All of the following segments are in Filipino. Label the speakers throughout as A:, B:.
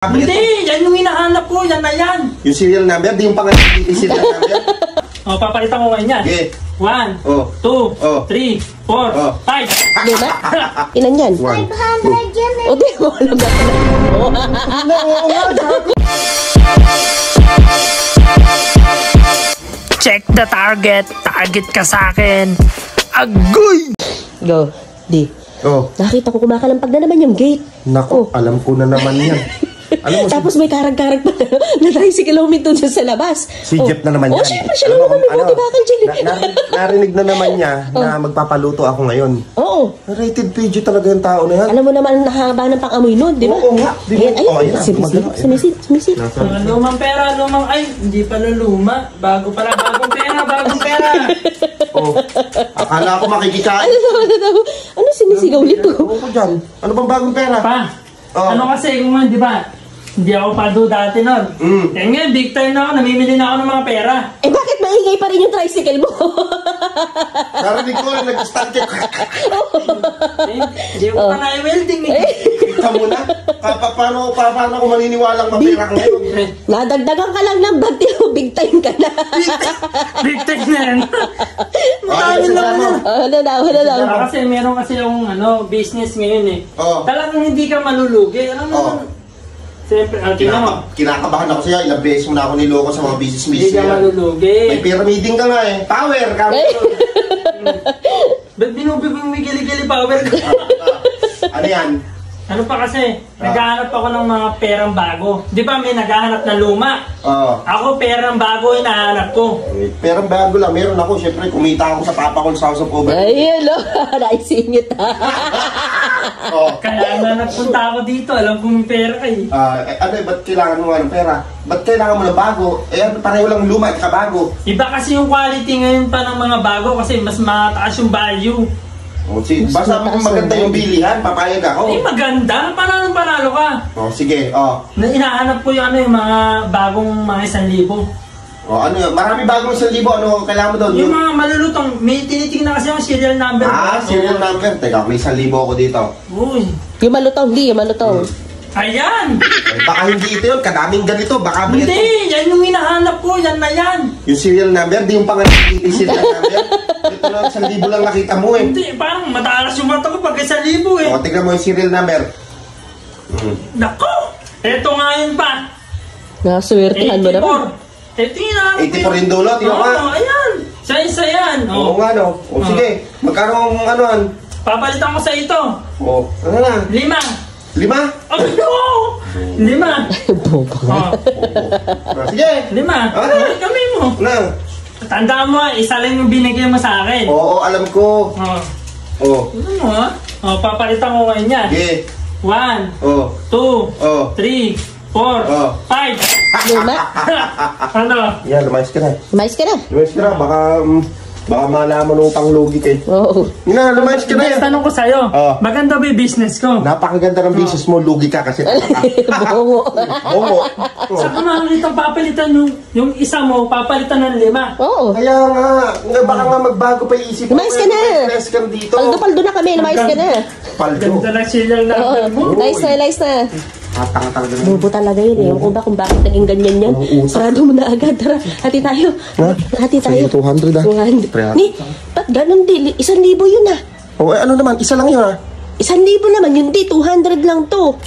A: Hindi, yan yung hinahanap ko, yan na yan.
B: Yung serial number, di yung pangalan yung serial number.
A: O, papalitan ko ngayon yan.
B: Okay.
A: 1,
B: Oh.
A: 2,
B: Oh.
A: 3, 4,
B: Oh.
A: 5.
C: Di ba? Ilan yan?
B: 1.
D: 500 yan eh.
C: O di mo alam na.
A: Check the target. Target ka sa akin. Agoy!
C: Go. Di.
B: Oh,
C: Nakita ko kumakalampag na naman yung gate.
B: nako, alam ko na naman yan. Alam mo,
C: Tapos may karag-karag pa na tricycle huminto dyan sa labas.
B: si Jeff na naman
C: Oh,
B: yan.
C: syempre, siya lang naman may buti bakal dyan.
B: Narinig na naman niya na magpapaluto ako ngayon.
C: Oo.
B: Rated PG talaga yung tao na yan.
C: Alam mo naman nakahaba ng pang-amoy nun, di ba?
B: Oo nga. Di ba?
C: Ayan,
B: Oh,
C: ayun.
B: ayan.
C: Sumisid.
B: Nasa-
A: Mga lumang pera, lumang... Ay, hindi pala luma. Bago pala, bagong pera, bagong pera.
B: Oh, akala ko makikikain.
C: Ano sinisigaw nito?
B: Oo ko dyan. Ano bang bagong pera?
A: Pa,
B: Oh.
A: ano kasi kung di ba? Hindi ako pado dati nun. Eh ngayon, big time na ako, namimili na ako ng mga pera.
C: Eh bakit maingay pa rin yung tricycle mo?
B: Narinig ko na nag-start ka.
A: Hindi ko pa na-welding eh.
B: Kita mo na. Paano ko maniniwalang mapira ka ngayon?
C: Nadagdagan ka lang ng bagti mo, big time ka na.
A: Big time na yan.
B: Ano
A: lang
B: mo?
C: Ano daw?
A: Kasi meron kasi yung business ngayon eh.
B: Oh.
A: Talagang hindi ka malulugi. Alam mo,
B: Oh.
A: siyempre, tingnan mo.
B: Kinakabahan ako siya. Ilang beses mo na ako niloko sa mga business
A: Hindi
B: mission.
A: ka malulugi.
B: May pyramiding ka nga eh. Power ka.
A: Ba't binubig mo may gili-gili power ka?
B: Ano yan?
A: Ano pa kasi, naghahanap ako ng mga perang bago. Di ba may naghahanap na luma?
B: Oo.
A: Ako perang bago yung nahanap ko.
B: Pero bago lang. Meron ako. Siyempre, kumita ako sa Papa Call's House of Over.
C: Ayun, naisingit.
B: Oh.
A: Kaya na nagpunta ako dito, alam ko may pera kayo.
B: Ba't kailangan mo ng pera? Ba't kailangan mo ng bago? Pareho lang luma at kabago.
A: Iba kasi yung quality ngayon pa ng mga bago kasi mas mataas yung value.
B: Basta maganda yung bilihan, papayag ako.
A: Eh maganda, panalo ka.
B: Sige,
A: Inahanap ko yung yung mga bagong mga 1,000.
B: ano yun? Marami bagong 1,000. Ano kailangan mo doon?
A: Yung mga malulutong, may tinitingnan kasi yung serial number.
B: Serial number. Teka, may 1,000 ako dito.
A: Uy.
C: Yung malutong, yung malutong.
A: Ayan!
B: Baka hindi ito yun, kadaming ganito. Baka may ito.
A: Hindi! Yan yung hinahanap ko, yan na yan!
B: Yung serial number, di yung pangalan yung serial number. Ito lang, 1,000 lang nakita mo eh.
A: Hindi, parang matalas yung mata ko pag 1,000 eh.
B: Tignan mo yung serial number.
A: Nako! Eto nga yun pa!
C: Nakaswertihan mo naman.
A: 84! Eto yung hinahanap ko.
B: 84 yung dulo, tingnan mo nga.
A: Ayan! Sa yan!
B: Oo nga no. Sige, magkaroon ng ano an?
A: Papalitan ko sa ito.
B: Ano na?
A: 5.
B: 5?
A: Oh, no! 5.
C: Bobo ka.
B: Sige.
A: 5. Kami mo.
B: Na.
A: Tandaan mo, isa lang yung binigay mo sa akin.
B: Oo, alam ko.
A: Ano mo papalitan ko ngayon yan.
B: Sige.
A: 1, 2, 3, 4, 5.
C: Luma?
A: Ano?
B: Yan, lumayas ka na.
C: Mais ka na.
B: Lumayas ka na, baka malaman ng utang-lugi kayo.
C: Oo.
B: Lumayas ka na yan.
A: Tanong ko sa'yo, maganda ba yung business ko?
B: Napakaganda ng business mo, lugi ka kasi.
C: Bongo.
B: Oo.
A: Saan ka makakita papalitan yung isa mo, papalitan ng 5?
C: Oo.
B: Kaya nga, baka nga magbago pa yung isip mo.
C: Lumayas ka na.
B: Lumayas ka dito.
C: Paldo na kami, lumayas ka na.
B: Paldo.
A: Ganda lang serial number mo.
C: Nice na.
B: Tatanga talaga na.
C: Bobo talaga yun eh. Ewan ko ba kung bakit naging ganyan yan. Sarado mo na agad. Tara, hati tayo. Hati tayo.
B: 200 ah.
C: 200. Ni, ba't ganun di? 1,000 yun ah.
B: Ano naman, isa lang yun ah.
C: 1,000 naman yun di. 200 lang to.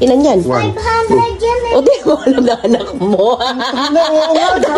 C: Ilan yan?
D: 500 yan eh.
C: O di mo alam na anak mo.
B: Oo nga,